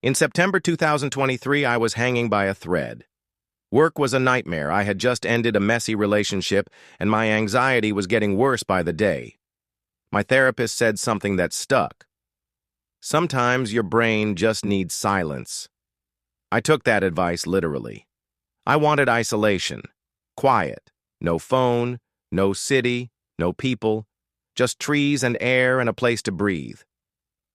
In September 2023, I was hanging by a thread. Work was a nightmare. I had just ended a messy relationship, and my anxiety was getting worse by the day. My therapist said something that stuck. Sometimes your brain just needs silence. I took that advice literally. I wanted isolation, quiet, no phone, no city, no people, just trees and air and a place to breathe.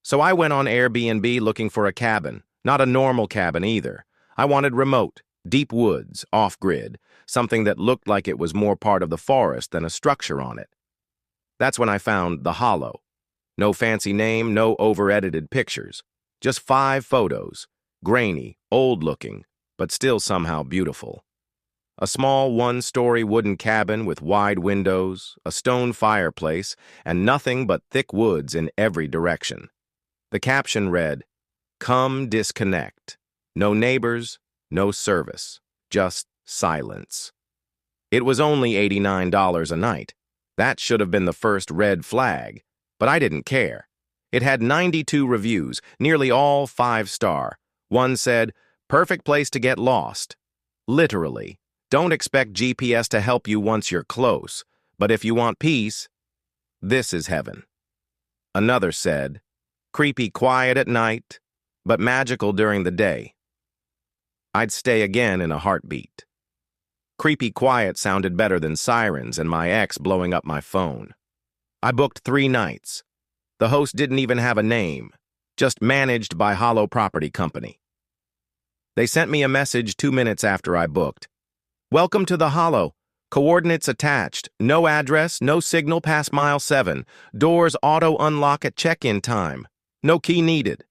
So I went on Airbnb looking for a cabin, not a normal cabin either. I wanted remote, deep woods, off-grid, something that looked like it was more part of the forest than a structure on it. That's when I found The Hollow. No fancy name, no over-edited pictures. Just 5 photos, grainy, old-looking, but still somehow beautiful. A small one-story wooden cabin with wide windows, a stone fireplace, and nothing but thick woods in every direction. The caption read, "Come disconnect. No neighbors, no service, just silence." It was only $89 a night. That should have been the first red flag, but I didn't care. It had 92 reviews, nearly all 5-star. One said, "Perfect place to get lost." Literally, don't expect GPS to help you once you're close, but if you want peace, this is heaven. Another said, "Creepy quiet at night, but magical during the day." I'd stay again in a heartbeat. Creepy quiet sounded better than sirens and my ex blowing up my phone. I booked 3 nights. The host didn't even have a name, just managed by Hollow Property Company. They sent me a message 2 minutes after I booked. "Welcome to the Hollow. Coordinates attached. No address, no signal past mile 7. Doors auto unlock at check-in time. No key needed."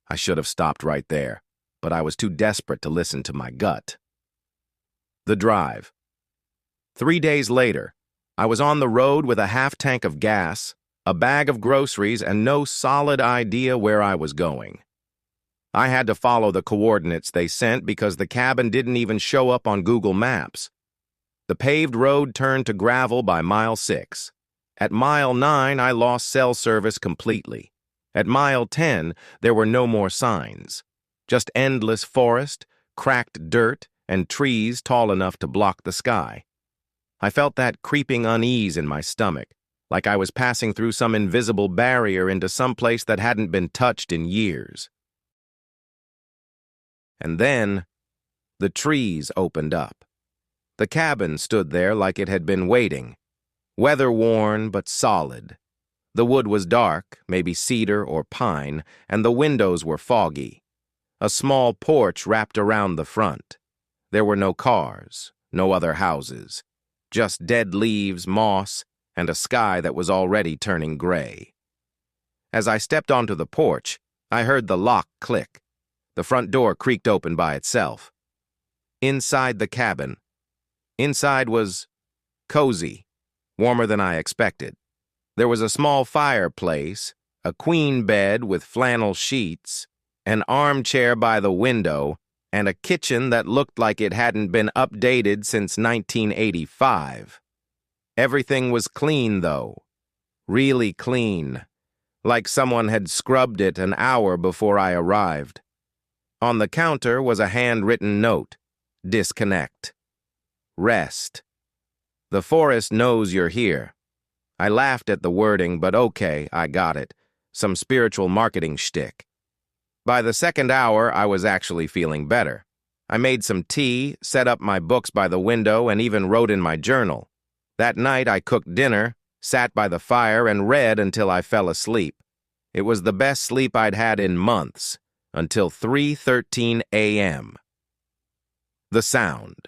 I should have stopped right there, but I was too desperate to listen to my gut. The drive. 3 days later, I was on the road with a half-tank of gas, a bag of groceries, and no solid idea where I was going. I had to follow the coordinates they sent because the cabin didn't even show up on Google Maps. The paved road turned to gravel by mile 6. At mile 9, I lost cell service completely. At mile 10, there were no more signs. Just endless forest, cracked dirt, and trees tall enough to block the sky. I felt that creeping unease in my stomach, like I was passing through some invisible barrier into some place that hadn't been touched in years. And then, the trees opened up. The cabin stood there like it had been waiting, weather-worn but solid. The wood was dark, maybe cedar or pine, and the windows were foggy. A small porch wrapped around the front. There were no cars, no other houses, just dead leaves, moss, and a sky that was already turning gray. As I stepped onto the porch, I heard the lock click. The front door creaked open by itself. Inside the cabin. Inside was cozy, warmer than I expected. There was a small fireplace, a queen bed with flannel sheets, an armchair by the window, and a kitchen that looked like it hadn't been updated since 1985. Everything was clean, though. Really clean. Like someone had scrubbed it an hour before I arrived. On the counter was a handwritten note. Disconnect. Rest. The forest knows you're here. I laughed at the wording, but okay, I got it. Some spiritual marketing shtick. By the second hour, I was actually feeling better. I made some tea, set up my books by the window, and even wrote in my journal. That night, I cooked dinner, sat by the fire, and read until I fell asleep. It was the best sleep I'd had in months, until 3:13 a.m. The sound.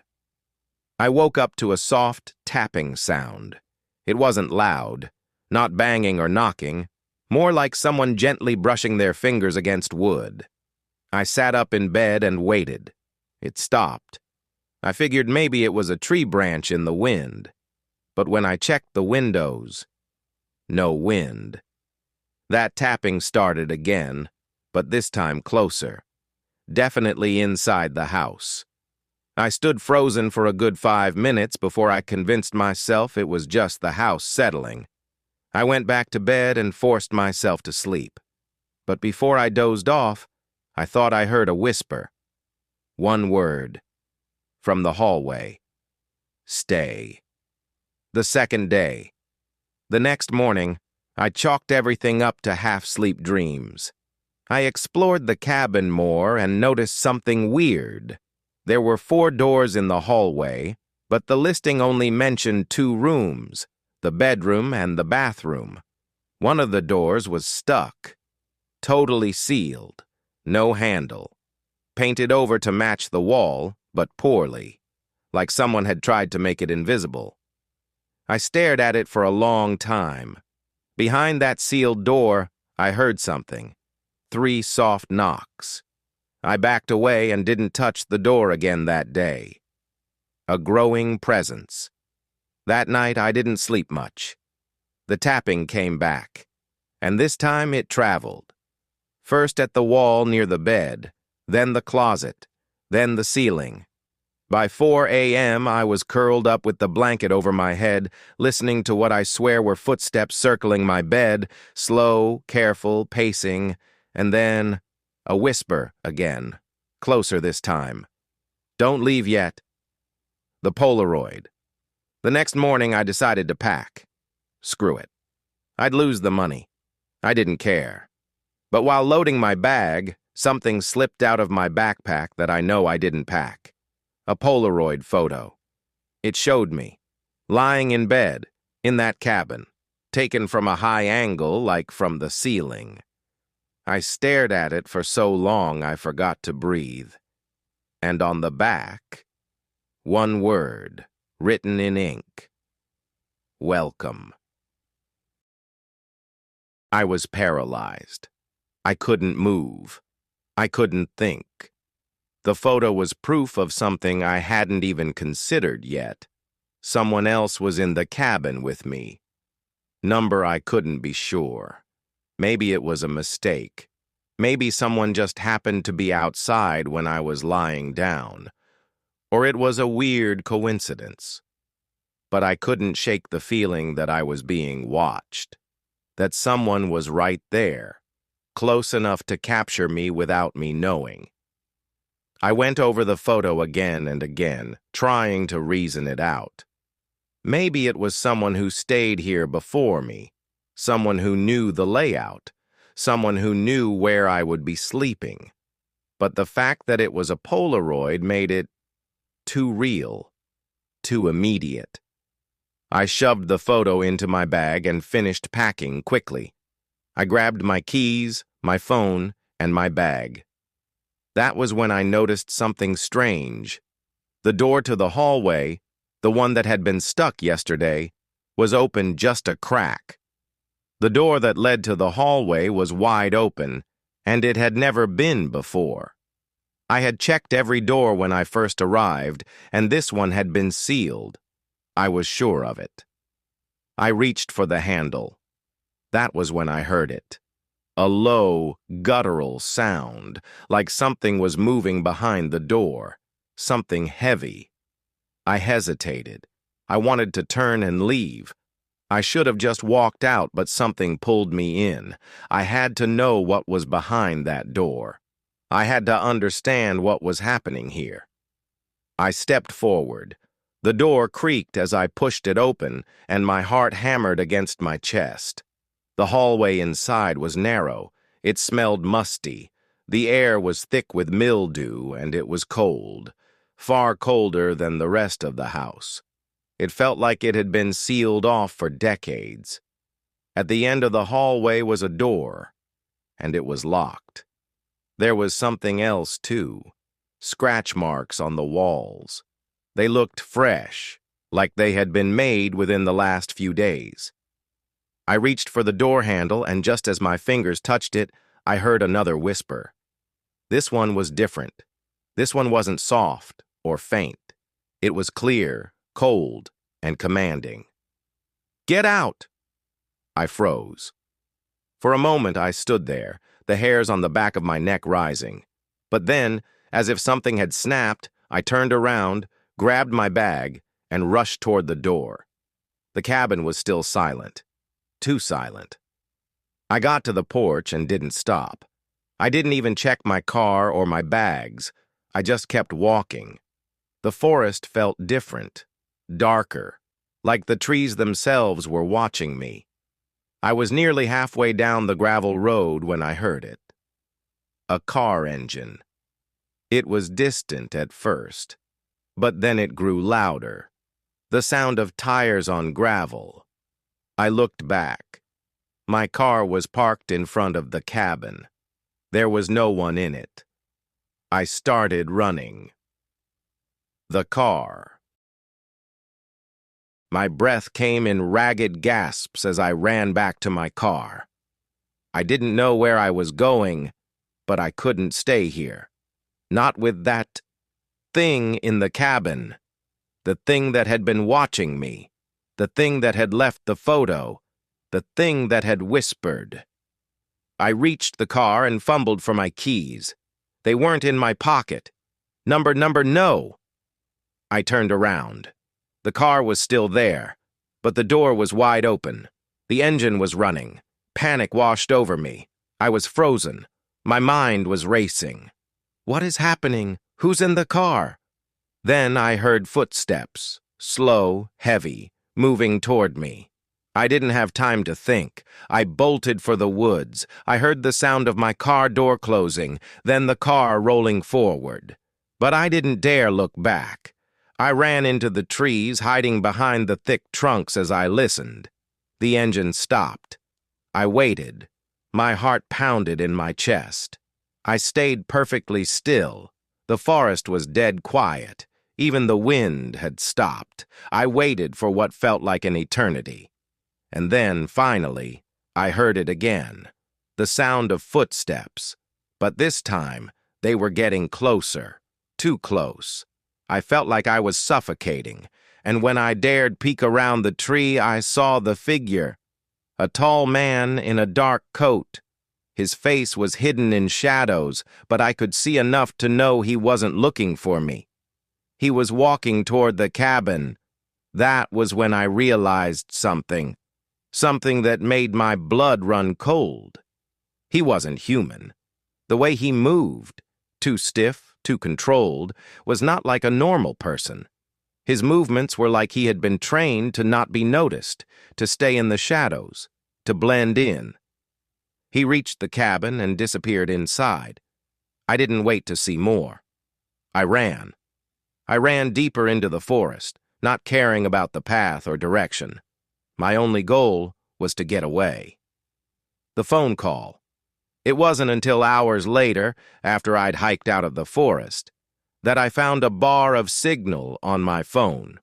I woke up to a soft tapping sound. It wasn't loud, not banging or knocking, more like someone gently brushing their fingers against wood. I sat up in bed and waited. It stopped. I figured maybe it was a tree branch in the wind. But when I checked the windows, no wind. That tapping started again, but this time closer. Definitely inside the house. I stood frozen for a good 5 minutes before I convinced myself it was just the house settling. I went back to bed and forced myself to sleep. But before I dozed off, I thought I heard a whisper. One word. From the hallway. Stay. The second day. The next morning, I chalked everything up to half-sleep dreams. I explored the cabin more and noticed something weird. There were 4 doors in the hallway, but the listing only mentioned 2 rooms, the bedroom and the bathroom. One of the doors was stuck, totally sealed, no handle, painted over to match the wall, but poorly, like someone had tried to make it invisible. I stared at it for a long time. Behind that sealed door, I heard something. 3 soft knocks. I backed away and didn't touch the door again that day. A growing presence. That night, I didn't sleep much. The tapping came back, and this time it traveled. First at the wall near the bed, then the closet, then the ceiling. By 4 a.m., I was curled up with the blanket over my head, listening to what I swear were footsteps circling my bed, slow, careful, pacing, and then a whisper again, closer this time. Don't leave yet. The Polaroid. The next morning, I decided to pack. Screw it. I'd lose the money. I didn't care. But while loading my bag, something slipped out of my backpack that I know I didn't pack. A Polaroid photo. It showed me, lying in bed, in that cabin, taken from a high angle like from the ceiling. I stared at it for so long I forgot to breathe. And on the back, one word, written in ink. Welcome. I was paralyzed. I couldn't move. I couldn't think. The photo was proof of something I hadn't even considered yet. Someone else was in the cabin with me. Number I couldn't be sure. Maybe it was a mistake. Maybe someone just happened to be outside when I was lying down. Or it was a weird coincidence. But I couldn't shake the feeling that I was being watched. That someone was right there, close enough to capture me without me knowing. I went over the photo again and again, trying to reason it out. Maybe it was someone who stayed here before me, someone who knew the layout, someone who knew where I would be sleeping. But the fact that it was a Polaroid made it too real, too immediate. I shoved the photo into my bag and finished packing quickly. I grabbed my keys, my phone, and my bag. That was when I noticed something strange. The door to the hallway, the one that had been stuck yesterday, was open just a crack. The door that led to the hallway was wide open, and it had never been before. I had checked every door when I first arrived, and this one had been sealed. I was sure of it. I reached for the handle. That was when I heard it. A low, guttural sound, like something was moving behind the door, something heavy. I hesitated. I wanted to turn and leave. I should have just walked out, but something pulled me in. I had to know what was behind that door. I had to understand what was happening here. I stepped forward. The door creaked as I pushed it open, and my heart hammered against my chest. The hallway inside was narrow. It smelled musty. The air was thick with mildew, and it was cold, far colder than the rest of the house. It felt like it had been sealed off for decades. At the end of the hallway was a door, and it was locked. There was something else, too. Scratch marks on the walls. They looked fresh, like they had been made within the last few days. I reached for the door handle, and just as my fingers touched it, I heard another whisper. This one was different. This one wasn't soft or faint. It was clear, cold, and commanding. "Get out!" I froze. For a moment, I stood there, the hairs on the back of my neck rising. But then, as if something had snapped, I turned around, grabbed my bag, and rushed toward the door. The cabin was still silent. too silent. I got to the porch and didn't stop. I didn't even check my car or my bags. I just kept walking. The forest felt different, darker, like the trees themselves were watching me. I was nearly halfway down the gravel road when I heard it. A car engine. It was distant at first, but then it grew louder. The sound of tires on gravel. I looked back. My car was parked in front of the cabin. There was no one in it. I started running. The car. My breath came in ragged gasps as I ran back to my car. I didn't know where I was going, but I couldn't stay here. Not with that thing in the cabin. The thing that had been watching me. The thing that had left the photo. The thing that had whispered. I reached the car and fumbled for my keys. They weren't in my pocket. Number, no. I turned around. The car was still there, but the door was wide open. The engine was running. Panic washed over me. I was frozen. My mind was racing. What is happening? Who's in the car? Then I heard footsteps, slow, heavy, moving toward me. I didn't have time to think. I bolted for the woods. I heard the sound of my car door closing, then the car rolling forward. But I didn't dare look back. I ran into the trees, hiding behind the thick trunks as I listened. The engine stopped. I waited. My heart pounded in my chest. I stayed perfectly still. The forest was dead quiet. Even the wind had stopped. I waited for what felt like an eternity. And then, finally, I heard it again. The sound of footsteps. But this time, they were getting closer. Too close. I felt like I was suffocating, and when I dared peek around the tree, I saw the figure. A tall man in a dark coat. His face was hidden in shadows, but I could see enough to know he wasn't looking for me. He was walking toward the cabin. That was when I realized something. Something that made my blood run cold. He wasn't human. The way he moved, too stiff, too controlled, was not like a normal person. His movements were like he had been trained to not be noticed, to stay in the shadows, to blend in. He reached the cabin and disappeared inside. I didn't wait to see more. I ran. I ran deeper into the forest, not caring about the path or direction. My only goal was to get away. The phone call. It wasn't until hours later, after I'd hiked out of the forest, that I found a bar of signal on my phone.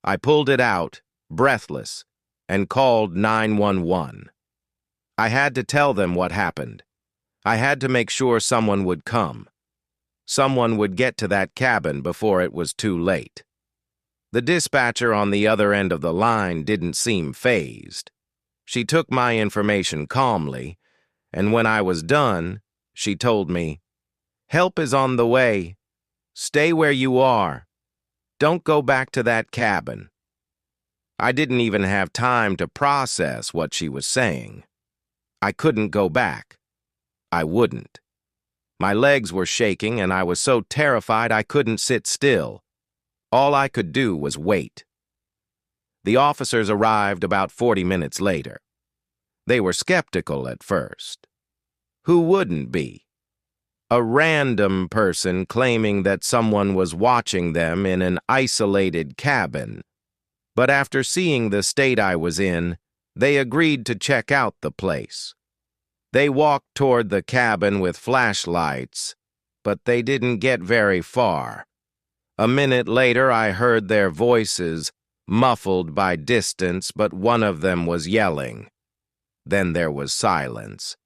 I pulled it out, breathless, and called 911. I had to tell them what happened. I had to make sure someone would come. Someone would get to that cabin before it was too late. The dispatcher on the other end of the line didn't seem fazed. She took my information calmly, and when I was done, she told me, "Help is on the way. Stay where you are. Don't go back to that cabin." I didn't even have time to process what she was saying. I couldn't go back. I wouldn't. My legs were shaking, and I was so terrified I couldn't sit still. All I could do was wait. The officers arrived about 40 minutes later. They were skeptical at first. Who wouldn't be? A random person claiming that someone was watching them in an isolated cabin. But after seeing the state I was in, they agreed to check out the place. They walked toward the cabin with flashlights, but they didn't get very far. A minute later, I heard their voices, muffled by distance, but one of them was yelling. Then there was silence.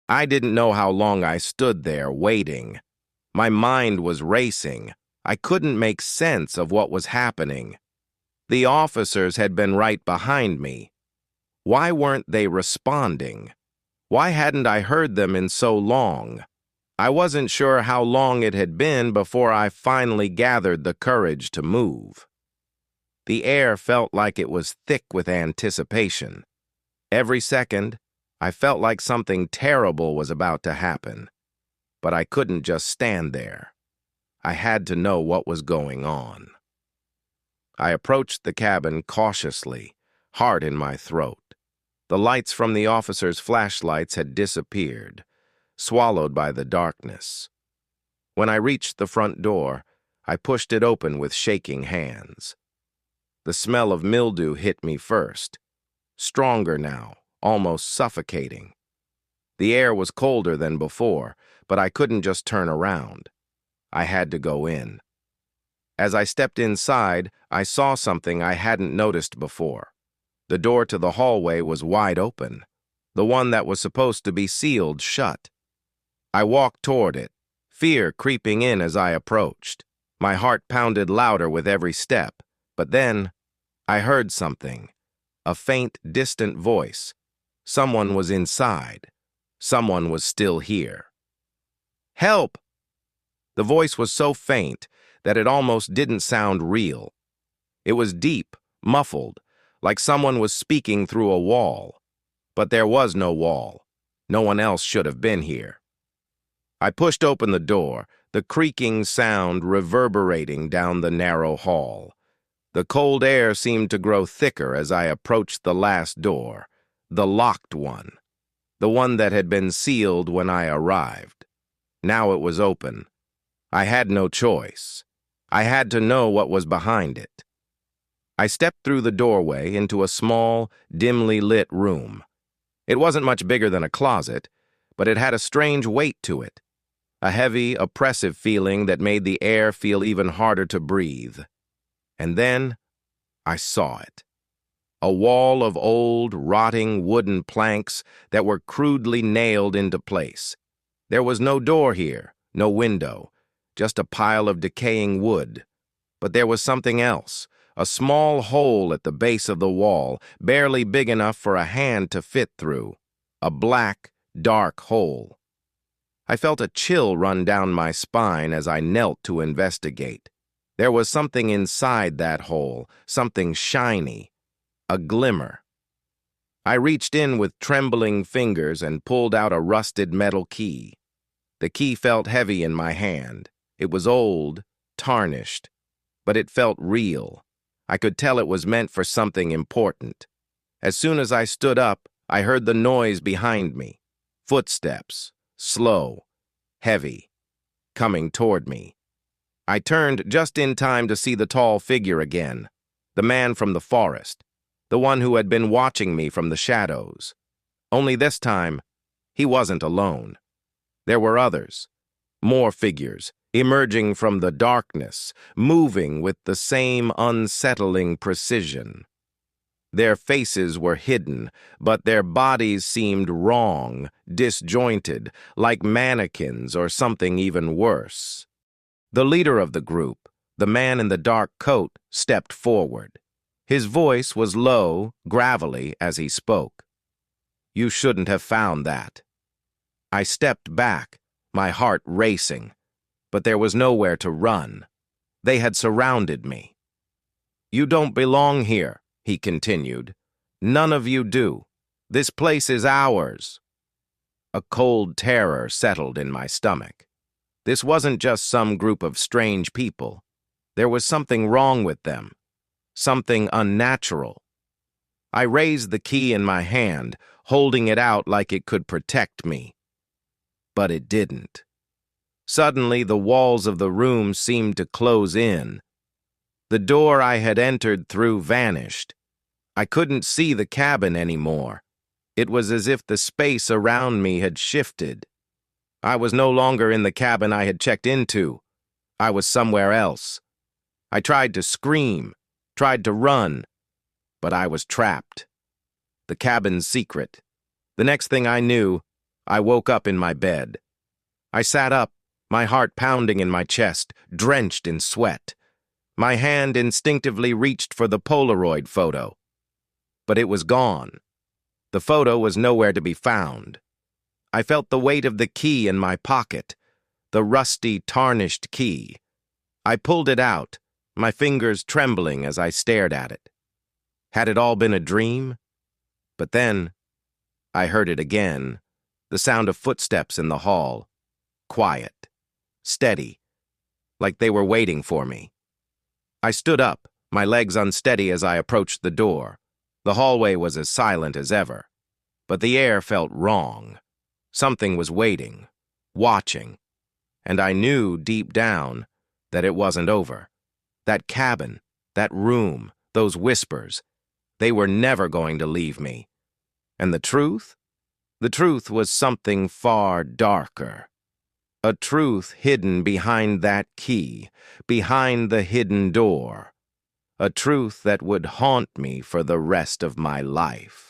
I didn't know how long I stood there waiting. My mind was racing. I couldn't make sense of what was happening. The officers had been right behind me. Why weren't they responding? Why hadn't I heard them in so long? I wasn't sure how long it had been before I finally gathered the courage to move. The air felt like it was thick with anticipation. Every second, I felt like something terrible was about to happen. But I couldn't just stand there. I had to know what was going on. I approached the cabin cautiously, heart in my throat. The lights from the officers' flashlights had disappeared, swallowed by the darkness. When I reached the front door, I pushed it open with shaking hands. The smell of mildew hit me first, stronger now, almost suffocating. The air was colder than before, but I couldn't just turn around. I had to go in. As I stepped inside, I saw something I hadn't noticed before. The door to the hallway was wide open, the one that was supposed to be sealed shut. I walked toward it, fear creeping in as I approached. My heart pounded louder with every step, but then I heard something, a faint, distant voice. Someone was inside. Someone was still here. "Help!" The voice was so faint that it almost didn't sound real. It was deep, muffled, like someone was speaking through a wall. But there was no wall. No one else should have been here. I pushed open the door, the creaking sound reverberating down the narrow hall. The cold air seemed to grow thicker as I approached the last door, the locked one, the one that had been sealed when I arrived. Now it was open. I had no choice. I had to know what was behind it. I stepped through the doorway into a small, dimly lit room. It wasn't much bigger than a closet, but it had a strange weight to it, a heavy, oppressive feeling that made the air feel even harder to breathe. And then I saw it. A wall of old, rotting wooden planks that were crudely nailed into place. There was no door here, no window, just a pile of decaying wood. But there was something else, a small hole at the base of the wall, barely big enough for a hand to fit through. A black, dark hole. I felt a chill run down my spine as I knelt to investigate. There was something inside that hole, something shiny, a glimmer. I reached in with trembling fingers and pulled out a rusted metal key. The key felt heavy in my hand. It was old, tarnished, but it felt real. I could tell it was meant for something important. As soon as I stood up, I heard the noise behind me. Footsteps, slow, heavy, coming toward me. I turned just in time to see the tall figure again, the man from the forest, the one who had been watching me from the shadows. Only this time, he wasn't alone. There were others, more figures, emerging from the darkness, moving with the same unsettling precision. Their faces were hidden, but their bodies seemed wrong, disjointed, like mannequins or something even worse. The leader of the group, the man in the dark coat, stepped forward. His voice was low, gravelly as he spoke. "You shouldn't have found that." I stepped back, my heart racing. But there was nowhere to run. They had surrounded me. "You don't belong here," he continued. "None of you do. This place is ours." A cold terror settled in my stomach. This wasn't just some group of strange people. There was something wrong with them, something unnatural. I raised the key in my hand, holding it out like it could protect me. But it didn't. Suddenly, the walls of the room seemed to close in. The door I had entered through vanished. I couldn't see the cabin anymore. It was as if the space around me had shifted. I was no longer in the cabin I had checked into. I was somewhere else. I tried to scream, tried to run, but I was trapped. The cabin's secret. The next thing I knew, I woke up in my bed. I sat up, my heart pounding in my chest, drenched in sweat. My hand instinctively reached for the Polaroid photo. But it was gone. The photo was nowhere to be found. I felt the weight of the key in my pocket, the rusty, tarnished key. I pulled it out, my fingers trembling as I stared at it. Had it all been a dream? But then, I heard it again, the sound of footsteps in the hall. Quiet, steady, like they were waiting for me. I stood up, my legs unsteady as I approached the door. The hallway was as silent as ever, but the air felt wrong. Something was waiting, watching, and I knew deep down that it wasn't over. That cabin, that room, those whispers, they were never going to leave me. And the truth? The truth was something far darker. A truth hidden behind that key, behind the hidden door. A truth that would haunt me for the rest of my life.